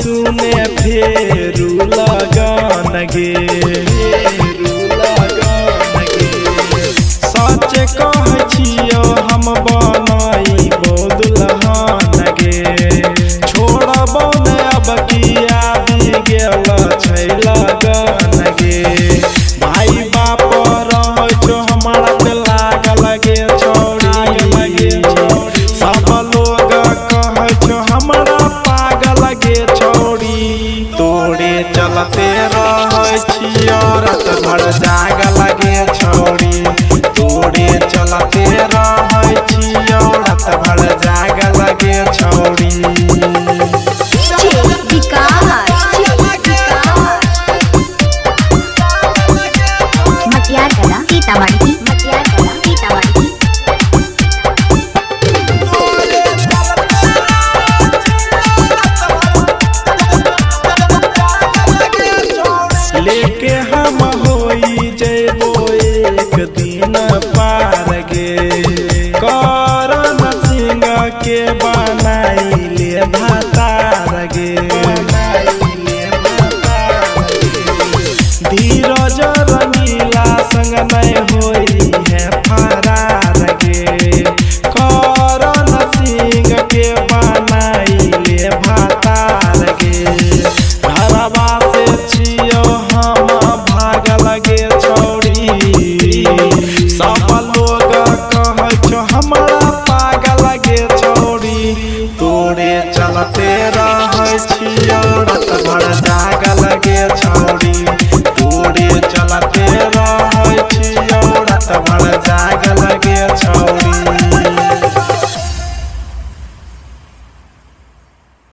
सुने फेरू लगन गे सच कहै छियो हम बनैबो दुल्हन गे छोड़बो ने अब किया भी गेल छै लगन गे भाई बाप रहै छो हमारा पे लागल गे छौड़ी सब लोग कहै छो हमरा पागल गे छौड़ी तोरे चलते रहै छियो रात भर जागल गे छौड़ी तोरे चलते रहै छियो रात भर